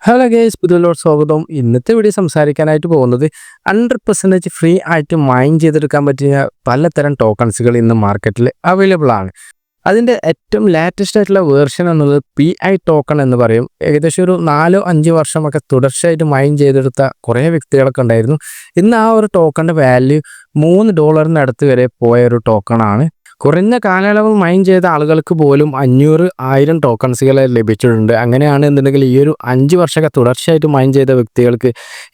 Hello guys, പുതിയലോട് സ്വാഗതം. ഇന്നത്തെ video സംസാരിക്കാനായിട്ട് പോകുന്നത് 100% ഫ്രീ ആയിട്ട് മൈൻ ചെയ്തെടുക്കാൻ പറ്റിയ പലതരം ടോക്കൺസുകൾ ഇന്ന് മാർക്കറ്റിൽ അവൈലബിൾ ആണ്. അതിൻ്റെ ഏറ്റവും ലേറ്റസ്റ്റ് ആയിട്ടുള്ള വേർഷൻ എന്നുള്ളത് PI ടോക്കൺ എന്ന് പറയും. ഏകദേശം ഒരു 4-5 വർഷമൊക്കെ തുടർച്ചയായിട്ട് മൈൻ ചെയ്തെടുത്ത കുറേ വ്യക്തികളൊക്കെ ഉണ്ടായിരുന്നു. ഇന്ന് ആ ഒരു ടോക്കണിൻ്റെ വാല്യൂ $3 അടുത്ത് വരെ പോയ ഒരു ടോക്കണാണ്. കുറഞ്ഞ കാലയളവ് മൈൻ ചെയ്ത ആളുകൾക്ക് പോലും 500,000 ടോക്കൺസുകൾ ലഭിച്ചിട്ടുണ്ട്. അങ്ങനെയാണ് എന്നുണ്ടെങ്കിൽ ഈ ഒരു 5 വർഷമൊക്കെ തുടർച്ചയായിട്ട് മൈൻ ചെയ്ത വ്യക്തികൾക്ക്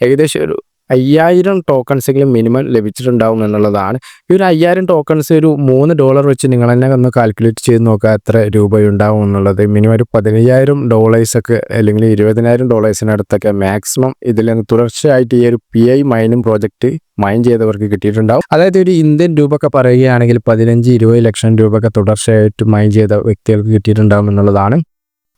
ഏകദേശം ഒരു 5,000 ടോക്കൺസെങ്കിലും മിനിമം ലഭിച്ചിട്ടുണ്ടാവും എന്നുള്ളതാണ്. ഈ ഒരു 5,000 ടോക്കൺസ് ഒരു $3 വെച്ച് നിങ്ങൾ തന്നെ ഒന്ന് കാൽക്കുലേറ്റ് ചെയ്ത് നോക്കുക എത്ര രൂപയുണ്ടാവും എന്നുള്ളത്. മിനിമം ഒരു $15,000 അല്ലെങ്കിൽ $20,000 മാക്സിമം ഇതിൽ നിന്ന് തുടർച്ചയായിട്ട് ഈ ഒരു PI മൈനിങ് പ്രോജക്റ്റ് മൈൻ ചെയ്തവർക്ക് കിട്ടിയിട്ടുണ്ടാവും. അതായത് ഒരു ഇന്ത്യൻ രൂപ ഒക്കെ പറയുകയാണെങ്കിൽ 15-20 ലക്ഷം രൂപയൊക്കെ തുടർച്ചയായിട്ട് മൈൻ ചെയ്ത വ്യക്തികൾക്ക് കിട്ടിയിട്ടുണ്ടാവും എന്നുള്ളതാണ്.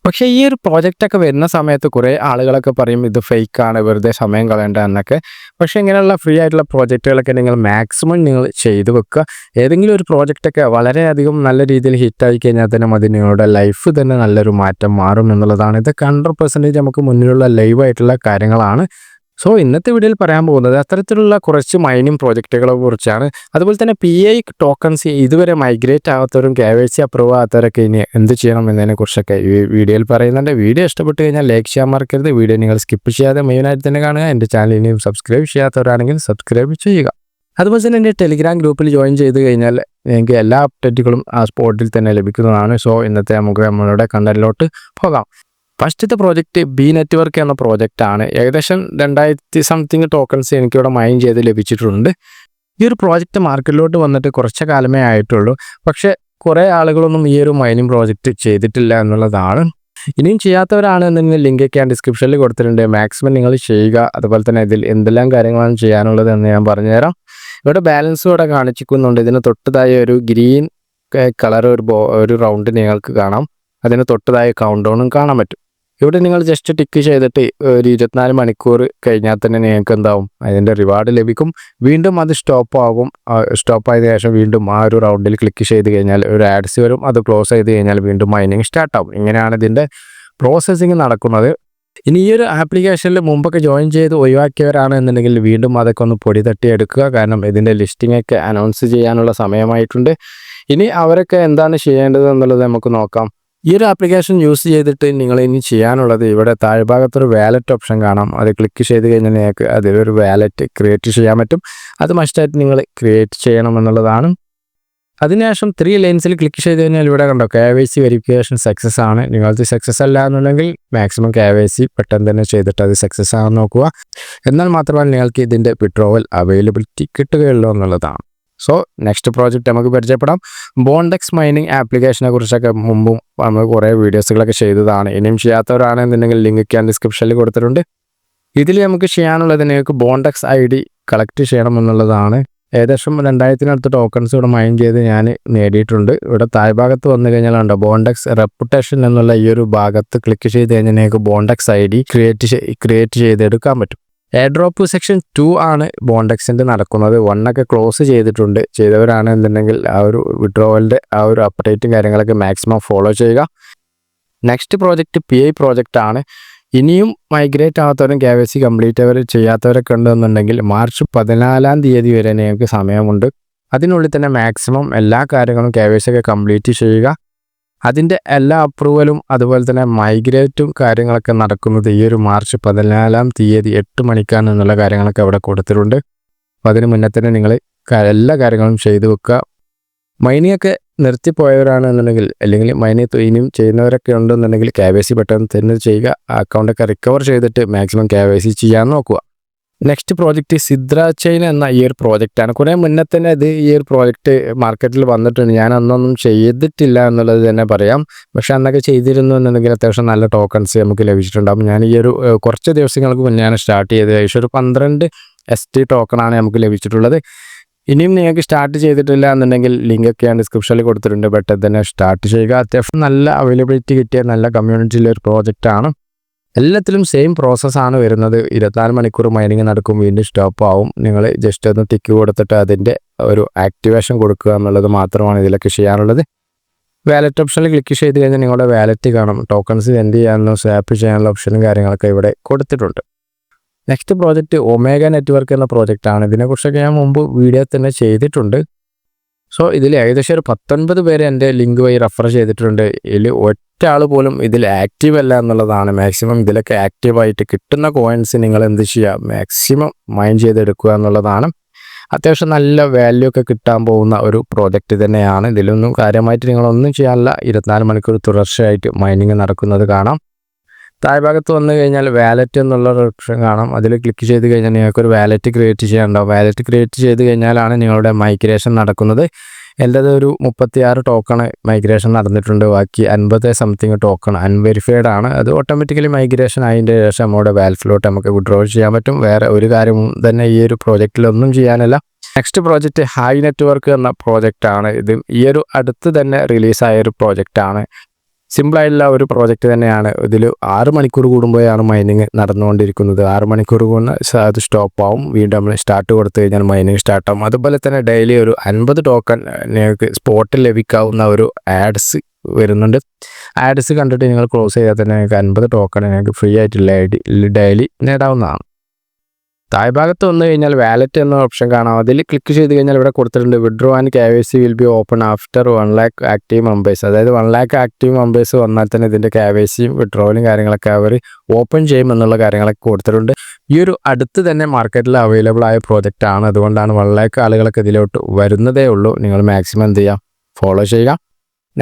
പക്ഷേ ഈ ഒരു പ്രോജക്റ്റൊക്കെ വരുന്ന സമയത്ത് കുറേ ആളുകളൊക്കെ പറയും ഇത് ഫേക്കാണ്, വെറുതെ സമയം കളയേണ്ട എന്നൊക്കെ. പക്ഷേ ഇങ്ങനെയുള്ള ഫ്രീ ആയിട്ടുള്ള പ്രോജക്റ്റുകളൊക്കെ നിങ്ങൾ മാക്സിമം നിങ്ങൾ ചെയ്തു വെക്കുക. ഏതെങ്കിലും ഒരു പ്രോജക്റ്റൊക്കെ വളരെയധികം നല്ല രീതിയിൽ ഹിറ്റായി കഴിഞ്ഞാൽ തന്നെ മതി, നിങ്ങളുടെ ലൈഫ് തന്നെ നല്ലൊരു മാറ്റം മാറും എന്നുള്ളതാണ്. ഇതൊക്കെ 100% നമുക്ക് മുന്നിലുള്ള ലൈവായിട്ടുള്ള കാര്യങ്ങളാണ്. സോ ഇന്നത്തെ വീഡിയോയിൽ പറയാൻ പോകുന്നത് അത്തരത്തിലുള്ള കുറച്ച് മൈനിങ് പ്രോജക്റ്റുകളെ കുറിച്ചാണ്. അതുപോലെ തന്നെ PI ടോക്കൺസ് ഇതുവരെ മൈഗ്രേറ്റ് ആകാത്തവരും KYC അപ്രൂവ് ആകാത്തവരൊക്കെ ഇനി എന്ത് ചെയ്യണം എന്നതിനെ കുറിച്ചൊക്കെ ഈ വീഡിയോയിൽ പറയുന്നുണ്ട്. വീഡിയോ ഇഷ്ടപ്പെട്ട് കഴിഞ്ഞാൽ ലൈക്ക് ചെയ്യാൻ മറക്കരുത്. വീഡിയോ നിങ്ങൾ സ്കിപ്പ് ചെയ്യാതെ മെയിനായിട്ട് തന്നെ കാണുക. എൻ്റെ ചാനൽ ഇനിയും സബ്സ്ക്രൈബ് ചെയ്യാത്തവരാണെങ്കിൽ സബ്സ്ക്രൈബ് ചെയ്യുക. അതുപോലെ തന്നെ എൻ്റെ ടെലിഗ്രാം ഗ്രൂപ്പിൽ ജോയിൻ ചെയ്ത് കഴിഞ്ഞാൽ നിങ്ങൾക്ക് എല്ലാ അപ്ഡേറ്റുകളും ആ സ്പോട്ടിൽ തന്നെ ലഭിക്കുന്നതാണ്. സോ ഇന്നത്തെ നമുക്ക് നമ്മളുടെ കണ്ടന്റിലോട്ട് പോകാം. ഫസ്റ്റത്തെ പ്രോജക്റ്റ് B നെറ്റ്വർക്ക് എന്ന പ്രോജക്റ്റാണ്. ഏകദേശം 2000 സംതിങ് ടോക്കൺസ് എനിക്കിവിടെ മൈൻ ചെയ്ത് ലഭിച്ചിട്ടുണ്ട്. ഈ ഒരു പ്രോജക്റ്റ് മാർക്കറ്റിലോട്ട് വന്നിട്ട് കുറച്ച് കാലമേ ആയിട്ടുള്ളൂ. പക്ഷേ കുറേ ആളുകളൊന്നും ഈ ഒരു മൈനിങ് പ്രോജക്റ്റ് ചെയ്തിട്ടില്ല എന്നുള്ളതാണ്. ഇനിയും ചെയ്യാത്തവരാണെന്നുണ്ടെങ്കിൽ ലിങ്കൊക്കെ ഞാൻ ഡിസ്ക്രിപ്ഷനിൽ കൊടുത്തിട്ടുണ്ട്. മാക്സിമം നിങ്ങൾ ചെയ്യുക. അതുപോലെ തന്നെ ഇതിൽ എന്തെല്ലാം കാര്യങ്ങളാണ് ചെയ്യാനുള്ളത് എന്ന് ഞാൻ പറഞ്ഞുതരാം. ഇവിടെ ബാലൻസ് ഇവിടെ കാണിച്ചിരിക്കുന്നുണ്ട്. ഇതിന് തൊട്ടതായ ഒരു ഗ്രീൻ കളർ ഒരു റൗണ്ട് നിങ്ങൾക്ക് കാണാം. അതിന് തൊട്ടതായ കൗണ്ട് ഡൗണും കാണാൻ പറ്റും. ഇവിടെ നിങ്ങൾ ജസ്റ്റ് ടിക്ക് ചെയ്തിട്ട് ഒരു 24 മണിക്കൂർ കഴിഞ്ഞാൽ തന്നെ നിങ്ങൾക്ക് എന്താവും, അതിൻ്റെ റിവാർഡ് ലഭിക്കും. വീണ്ടും അത് സ്റ്റോപ്പായതിനു ശേഷം വീണ്ടും ആ ഒരു റൗണ്ടിൽ ക്ലിക്ക് ചെയ്ത് കഴിഞ്ഞാൽ ഒരു ആഡ്സ് വരും. അത് ക്ലോസ് ചെയ്ത് കഴിഞ്ഞാൽ വീണ്ടും മൈനിങ് സ്റ്റാർട്ടാവും. ഇങ്ങനെയാണ് ഇതിൻ്റെ പ്രോസസ്സിങ് നടക്കുന്നത്. ഇനി ഈ ഒരു ആപ്ലിക്കേഷനിൽ മുമ്പൊക്കെ ജോയിൻ ചെയ്ത് ഒഴിവാക്കിയവരാണ് എന്നുണ്ടെങ്കിൽ വീണ്ടും അതൊക്കെ ഒന്ന് പൊടി തട്ടി എടുക്കുക. കാരണം ഇതിൻ്റെ ലിസ്റ്റിംഗ് ഒക്കെ അനൗൺസ് ചെയ്യാനുള്ള സമയമായിട്ടുണ്ട്. ഇനി അവരൊക്കെ എന്താണ് ചെയ്യേണ്ടത് എന്നുള്ളത് നമുക്ക് നോക്കാം. ഈ ഒരു ആപ്ലിക്കേഷൻ യൂസ് ചെയ്തിട്ട് നിങ്ങൾ ഇനി ചെയ്യാനുള്ളത്, ഇവിടെ താഴ്ഭാഗത്തൊരു വാലറ്റ് ഓപ്ഷൻ കാണാം. അത് ക്ലിക്ക് ചെയ്ത് കഴിഞ്ഞാൽ നിങ്ങൾക്ക് അതിലൊരു വാലറ്റ് ക്രിയേറ്റ് ചെയ്യാൻ പറ്റും. അത് മസ്റ്റായിട്ട് നിങ്ങൾ ക്രിയേറ്റ് ചെയ്യണം എന്നുള്ളതാണ്. അതിനുശേഷം 3 ലൈൻസിൽ ക്ലിക്ക് ചെയ്ത് കഴിഞ്ഞാൽ ഇവിടെ കണ്ടോ KYC വെരിഫിക്കേഷൻ സക്സസ് ആണ്. നിങ്ങൾക്ക് സക്സസ് അല്ല എന്നുണ്ടെങ്കിൽ മാക്സിമം KYC പെട്ടെന്ന് തന്നെ ചെയ്തിട്ട് അത് സക്സസ് ആണെന്ന് നോക്കുക. എന്നാൽ മാത്രമല്ല നിങ്ങൾക്ക് ഇതിൻ്റെ വിഡ്രോവൽ അവൈലബിലിറ്റി കിട്ടുകയുള്ളൂ എന്നുള്ളതാണ്. സോ നെക്സ്റ്റ് പ്രോജക്റ്റ് നമുക്ക് പരിചയപ്പെടാം. ബോണ്ടെക്സ് മൈനിങ് ആപ്ലിക്കേഷനെ കുറിച്ചൊക്കെ മുമ്പും നമ്മൾ കുറേ വീഡിയോസുകളൊക്കെ ചെയ്തതാണ്. ഇനിയും ചെയ്യാത്തവരാണെന്നുണ്ടെങ്കിൽ ലിങ്ക് ഞാൻ ഡിസ്ക്രിപ്ഷനിൽ കൊടുത്തിട്ടുണ്ട്. ഇതിൽ നമുക്ക് ചെയ്യാനുള്ളത് നിങ്ങൾക്ക് ബോണ്ടെക്സ് ID കളക്ട് ചെയ്യണം എന്നുള്ളതാണ്. ഏകദേശം 2000-നടുത്ത് ടോക്കൺസ് ഇവിടെ മൈൻ ചെയ്ത് ഞാൻ നേടിയിട്ടുണ്ട്. ഇവിടെ താഴ്ഭാഗത്ത് വന്നു കഴിഞ്ഞാൽ ഉണ്ടോ ബോണ്ടെക്സ് റെപ്യൂട്ടേഷൻ എന്നുള്ള ഈ ഒരു ഭാഗത്ത് ക്ലിക്ക് ചെയ്ത് കഴിഞ്ഞാൽ നിങ്ങൾക്ക് ബോണ്ടെക്സ് ID ക്രിയേറ്റ് ചെയ്തെടുക്കാൻ പറ്റും. എയർ ഡ്രോപ്പ് സെക്ഷൻ 2 ആണ് ബോണ്ടെക്സിൻ്റെ നടക്കുന്നത്. 1 ക്ലോസ് ചെയ്തവരാണ് എന്നുണ്ടെങ്കിൽ ആ ഒരു വിഡ്രോവലിൻ്റെ ആ ഒരു അപ്ഡേറ്റും കാര്യങ്ങളൊക്കെ മാക്സിമം ഫോളോ ചെയ്യുക. നെക്സ്റ്റ് പ്രോജക്റ്റ് PI പ്രോജക്റ്റ് ആണ്. ഇനിയും മൈഗ്രേറ്റ് ആകാത്തവരും KYC കംപ്ലീറ്റ് ചെയ്യാത്തവരൊക്കെ ഉണ്ടെന്നുണ്ടെങ്കിൽ മാർച്ച് 14 വരെ നിങ്ങൾക്ക് സമയമുണ്ട്. അതിനുള്ളിൽ തന്നെ മാക്സിമം എല്ലാ കാര്യങ്ങളും KYC ഒക്കെ കംപ്ലീറ്റ് ചെയ്യുക. അതിൻ്റെ എല്ലാ അപ്രൂവലും അതുപോലെ തന്നെ മൈഗ്രേറ്റും കാര്യങ്ങളൊക്കെ നടക്കുന്നത് ഈ ഒരു മാർച്ച് 14 8 മണിക്കാണ് എന്നുള്ള കാര്യങ്ങളൊക്കെ അവിടെ കൊടുത്തിട്ടുണ്ട്. അപ്പോൾ അതിന് മുന്നേ തന്നെ നിങ്ങൾ എല്ലാ കാര്യങ്ങളും ചെയ്തു വെക്കുക. മൈനിങ് ഒക്കെ നിർത്തിപ്പോയവരാണെന്നുണ്ടെങ്കിൽ അല്ലെങ്കിൽ മൈനിങ് ഇനിയും ചെയ്യുന്നവരൊക്കെ ഉണ്ടെന്നുണ്ടെങ്കിൽ KYC പെട്ടെന്ന് തന്നെ ചെയ്യുക. അക്കൗണ്ടൊക്കെ റിക്കവർ ചെയ്തിട്ട് മാക്സിമം KYC ചെയ്യാൻ നോക്കുക. നെക്സ്റ്റ് പ്രോജക്റ്റ് സിദ്ര ചെയിൻ എന്ന ഈ ഒരു പ്രോജക്റ്റാണ്. കുറേ മുന്നേ തന്നെ ഈ ഒരു പ്രോജക്റ്റ് മാർക്കറ്റിൽ വന്നിട്ടുണ്ട്. ഞാൻ അന്നൊന്നും ചെയ്തിട്ടില്ല എന്നുള്ളത് തന്നെ പറയാം. പക്ഷെ അന്നൊക്കെ ചെയ്തിരുന്നു എന്നുണ്ടെങ്കിൽ അത്യാവശ്യം നല്ല ടോക്കൺസ് നമുക്ക് ലഭിച്ചിട്ടുണ്ടാകും. ഞാൻ ഈ ഒരു കുറച്ച് ദിവസങ്ങൾക്ക് മുന്നെയാണ് സ്റ്റാർട്ട് ചെയ്തത്. ഏകദേശം ഒരു 12 ST ടോക്കണാണ് നമുക്ക് ലഭിച്ചിട്ടുള്ളത്. ഇനിയും നിങ്ങൾക്ക് സ്റ്റാർട്ട് ചെയ്തിട്ടില്ല എന്നുണ്ടെങ്കിൽ ലിങ്കൊക്കെ ഞാൻ ഡിസ്ക്രിപ്ഷനിൽ കൊടുത്തിട്ടുണ്ട്. പെട്ടെന്ന് തന്നെ സ്റ്റാർട്ട് ചെയ്യുക. അത്യാവശ്യം നല്ല അവൈലബിലിറ്റി കിട്ടിയ നല്ല കമ്മ്യൂണിറ്റിയിലെ ഒരു പ്രോജക്റ്റാണ്. എല്ലാത്തിലും സെയിം പ്രോസസ്സാണ് വരുന്നത്. 24 മണിക്കൂർ മൈനിങ് നടക്കും, വീണ്ടും സ്റ്റോപ്പ് ആവും. നിങ്ങൾ ജസ്റ്റ് ഒന്ന് ടിക്ക് കൊടുത്തിട്ട് അതിൻ്റെ ഒരു ആക്ടിവേഷൻ കൊടുക്കുക എന്നുള്ളത് മാത്രമാണ് ഇതിലൊക്കെ ചെയ്യാനുള്ളത്. വാലറ്റ് ഓപ്ഷനിൽ ക്ലിക്ക് ചെയ്ത് കഴിഞ്ഞാൽ നിങ്ങളുടെ വാലറ്റ് കാണും. ടോക്കൺസ് സെൻഡ് ചെയ്യാനുള്ള സ്വാപ്പ് ചെയ്യാനുള്ള ഓപ്ഷനും കാര്യങ്ങളൊക്കെ ഇവിടെ കൊടുത്തിട്ടുണ്ട്. നെക്സ്റ്റ് പ്രോജക്റ്റ് ഒമേഗ നെറ്റ്വർക്ക് എന്ന പ്രോജക്റ്റാണ്. ഇതിനെക്കുറിച്ചൊക്കെ ഞാൻ മുമ്പ് വീഡിയോ തന്നെ ചെയ്തിട്ടുണ്ട്. സോ ഇതിൽ ഏകദേശം ഒരു 19 പേര് എൻ്റെ ലിങ്ക് വഴി റെഫർ ചെയ്തിട്ടുണ്ട്. ഇതിൽ ഒറ്റ ആൾ പോലും ഇതിൽ ആക്റ്റീവ് അല്ല എന്നുള്ളതാണ്. മാക്സിമം ഇതിലൊക്കെ ആക്റ്റീവായിട്ട് കിട്ടുന്ന കോയിൻസ് നിങ്ങൾ എന്ത് ചെയ്യുക, മാക്സിമം മൈൻ ചെയ്തെടുക്കുക എന്നുള്ളതാണ്. അത്യാവശ്യം നല്ല വാല്യൂ ഒക്കെ കിട്ടാൻ പോകുന്ന ഒരു പ്രോജക്റ്റ് തന്നെയാണ്. ഇതിലൊന്നും കാര്യമായിട്ട് നിങ്ങളൊന്നും ചെയ്യാനില്ല. 24 മണിക്കൂർ തുടർച്ചയായിട്ട് മൈനിങ് നടക്കുന്നത് കാണാം. താഴ്ഭാഗത്ത് വന്നു കഴിഞ്ഞാൽ വാലറ്റ് എന്നുള്ള ഓപ്ഷൻ കാണാം. അതിൽ ക്ലിക്ക് ചെയ്ത് കഴിഞ്ഞാൽ നിങ്ങൾക്കൊരു വാലറ്റ് ക്രിയേറ്റ് ചെയ്യാനുണ്ടാവും. വാലറ്റ് ക്രിയേറ്റ് ചെയ്ത് കഴിഞ്ഞാലാണ് നിങ്ങളുടെ മൈഗ്രേഷൻ നടക്കുന്നത്. എൻ്റേത് ഒരു 36 ടോക്കൺ മൈഗ്രേഷൻ നടന്നിട്ടുണ്ട്. ബാക്കി 50 സംതിങ് ടോക്കൺ അൺവെരിഫൈഡ് ആണ്. അത് ഓട്ടോമാറ്റിക്കലി മൈഗ്രേഷൻ ആയതിൻ്റെ ശേഷം നമ്മുടെ വാലറ്റിലോട്ട് നമുക്ക് വിഡ്രോ ചെയ്യാൻ പറ്റും. വേറെ ഒരു കാര്യം തന്നെ ഈ ഒരു പ്രോജക്റ്റിലൊന്നും ചെയ്യാനില്ല. നെക്സ്റ്റ് പ്രോജക്റ്റ് ഹൈ നെറ്റ്വർക്ക് എന്ന പ്രോജക്റ്റാണ്. ഇത് ഈ ഒരു അടുത്ത് തന്നെ റിലീസായ ഒരു പ്രോജക്റ്റാണ്. സിമ്പിളായിട്ടുള്ള ഒരു പ്രോജക്റ്റ് തന്നെയാണ്. ഇതിൽ 6 മണിക്കൂർ കൂടുമ്പോഴാണ് മൈനിങ് നടന്നുകൊണ്ടിരിക്കുന്നത്. 6 മണിക്കൂർ കൊണ്ട് അത് സ്റ്റോപ്പ് ആവും. വീണ്ടും നമ്മൾ സ്റ്റാർട്ട് കൊടുത്തു കഴിഞ്ഞാൽ മൈനിങ് സ്റ്റാർട്ടാവും. അതുപോലെ തന്നെ ഡെയിലി ഒരു 50 ടോക്കൺ നിങ്ങൾക്ക് സ്പോട്ടിൽ ലഭിക്കാവുന്ന ഒരു ആഡ്സ് വരുന്നുണ്ട്. ആഡ്സ് കണ്ടിട്ട് നിങ്ങൾ ക്ലോസ് ചെയ്താൽ തന്നെ നിങ്ങൾക്ക് 50 ടോക്കൺ നിങ്ങൾക്ക് ഫ്രീ ആയിട്ട് ഡെയിലി നേടാവുന്നതാണ്. താഴ്ഭാഗത്ത് വന്നു കഴിഞ്ഞാൽ വാലറ്റ് എന്ന ഓപ്ഷൻ കാണാം. അതിൽ ക്ലിക്ക് ചെയ്ത് കഴിഞ്ഞാൽ ഇവിടെ കൊടുത്തിട്ടുണ്ട് withdraw and KYC will be open after 1 lakh active members. അതായത് 1 lakh ആക്റ്റീവ് മെമ്പേഴ്സ് വന്നാൽ തന്നെ ഇതിൻ്റെ KYCയും വിഡ്രോയിലും കാര്യങ്ങളൊക്കെ അവർ ഓപ്പൺ ചെയ്യും എന്നുള്ള കാര്യങ്ങളൊക്കെ കൊടുത്തിട്ടുണ്ട്. ഈ ഒരു അടുത്ത് തന്നെ മാർക്കറ്റിൽ അവൈലബിൾ ആയ പ്രോജക്റ്റ് ആണ്. അതുകൊണ്ടാണ് 1 lakh ആളുകളൊക്കെ ഇതിലോട്ട് വരുന്നതേ ഉള്ളൂ. നിങ്ങൾ മാക്സിമം എന്ത് ചെയ്യുക, ഫോളോ ചെയ്യുക.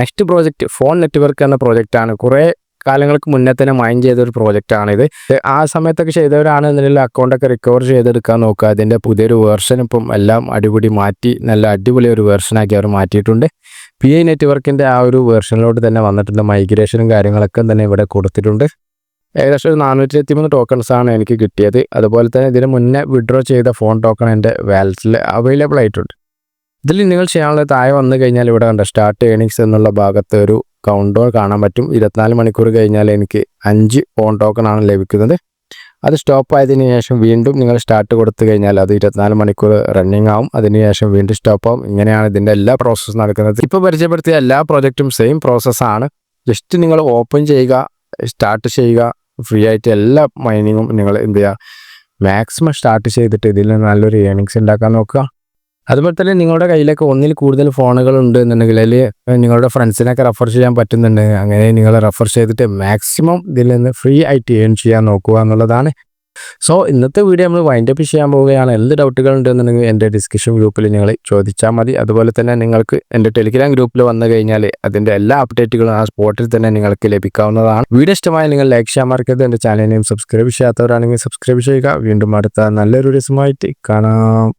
നെക്സ്റ്റ് പ്രോജക്റ്റ് ഫോൺ നെറ്റ്വർക്ക് എന്ന പ്രോജക്റ്റാണ്. കുറേ കാലങ്ങൾക്ക് മുന്നേ തന്നെ മൈൻ ചെയ്തൊരു പ്രോജക്റ്റാണിത്. ആ സമയത്തൊക്കെ ചെയ്തവരാണെന്നുണ്ടെങ്കിൽ അക്കൗണ്ടൊക്കെ റിക്കവർ ചെയ്തെടുക്കാൻ നോക്കുക. അതിൻ്റെ പുതിയൊരു വേർഷൻ ഇപ്പം എല്ലാം അടിപൊളി മാറ്റി നല്ല അടിപൊളി ഒരു വേർഷനാക്കി അവർ മാറ്റിയിട്ടുണ്ട്. PI നെറ്റ്വർക്കിൻ്റെ ആ ഒരു വേർഷനിലോട്ട് തന്നെ വന്നിട്ടുണ്ട്. മൈഗ്രേഷനും കാര്യങ്ങളൊക്കെ തന്നെ ഇവിടെ കൊടുത്തിട്ടുണ്ട്. ഏകദേശം ഒരു 473 ടോക്കൺസാണ് എനിക്ക് കിട്ടിയത്. അതുപോലെ തന്നെ ഇതിന് മുന്നേ വിഡ്രോ ചെയ്ത ഫോൺ ടോക്കൺ എൻ്റെ വാലറ്റിൽ അവൈലബിൾ ആയിട്ടുണ്ട്. ഇതിൽ നിങ്ങൾ ചെയ്യാനുള്ളത് താഴെ വന്നു കഴിഞ്ഞാൽ ഇവിടെ കണ്ട സ്റ്റാർട്ട് ഏണിങ്സ് എന്നുള്ള ഭാഗത്ത് ഒരു കൗണ്ട് ഡൗൺ കാണാൻ പറ്റും. 24 മണിക്കൂർ കഴിഞ്ഞാൽ എനിക്ക് 5 ഫോൺ ടോക്കൺ ആണ് ലഭിക്കുന്നത്. അത് സ്റ്റോപ്പ് ആയതിനു ശേഷം വീണ്ടും നിങ്ങൾ സ്റ്റാർട്ട് കൊടുത്തു കഴിഞ്ഞാൽ അത് 24 മണിക്കൂർ റണ്ണിങ് ആവും. അതിനുശേഷം വീണ്ടും സ്റ്റോപ്പ് ആവും. ഇങ്ങനെയാണ് ഇതിൻ്റെ എല്ലാ പ്രോസസ്സും നടക്കുന്നത്. ഇപ്പോൾ പരിചയപ്പെടുത്തിയ എല്ലാ പ്രോജക്റ്റും സെയിം പ്രോസസ്സാണ്. ജസ്റ്റ് നിങ്ങൾ ഓപ്പൺ ചെയ്യുക, സ്റ്റാർട്ട് ചെയ്യുക. ഫ്രീ ആയിട്ട് എല്ലാ മൈനിങ്ങും നിങ്ങൾ എന്ത് ചെയ്യുക, മാക്സിമം സ്റ്റാർട്ട് ചെയ്തിട്ട് ഇതിൽ നല്ലൊരു ഏണിങ്സ് ഉണ്ടാക്കാൻ നോക്കുക. അതുപോലെ തന്നെ നിങ്ങളുടെ കയ്യിലൊക്കെ ഒന്നിൽ കൂടുതൽ ഫോണുകൾ ഉണ്ട് എന്നുണ്ടെങ്കിൽ അതിൽ നിങ്ങളുടെ ഫ്രണ്ട്സിനൊക്കെ റെഫർ ചെയ്യാൻ പറ്റുന്നുണ്ട്. അങ്ങനെ നിങ്ങൾ റെഫർ ചെയ്തിട്ട് മാക്സിമം ഇതിൽ നിന്ന് ഫ്രീ ആയിട്ട് ഏൺ ചെയ്യാൻ നോക്കുക എന്നുള്ളതാണ്. സോ ഇന്നത്തെ വീഡിയോ നമ്മൾ വൈൻഡ് അപ്പ് ചെയ്യാൻ പോവുകയാണ്. എന്ത് ഡൗട്ടുകൾ ഉണ്ടെന്നുണ്ടെങ്കിൽ എൻ്റെ ഡിസ്കഷൻ ഗ്രൂപ്പിൽ നിങ്ങൾ ചോദിച്ചാൽ മതി. അതുപോലെ തന്നെ നിങ്ങൾക്ക് എൻ്റെ ടെലിഗ്രാം ഗ്രൂപ്പിൽ വന്നു കഴിഞ്ഞാൽ അതിൻ്റെ എല്ലാ അപ്ഡേറ്റുകളും ആ സ്പോട്ടിൽ തന്നെ നിങ്ങൾക്ക് ലഭിക്കാവുന്നതാണ്. വീഡിയോ ഇഷ്ടമായി നിങ്ങൾ ലൈക്ക് ചെയ്യാൻ മറക്കരുത്. എൻ്റെ ചാനലിനെയും സബ്സ്ക്രൈബ് ചെയ്യാത്തവരാണെങ്കിൽ സബ്സ്ക്രൈബ് ചെയ്യുക. വീണ്ടും അടുത്ത നല്ലൊരു ദിവസമായിട്ട് കാണാം.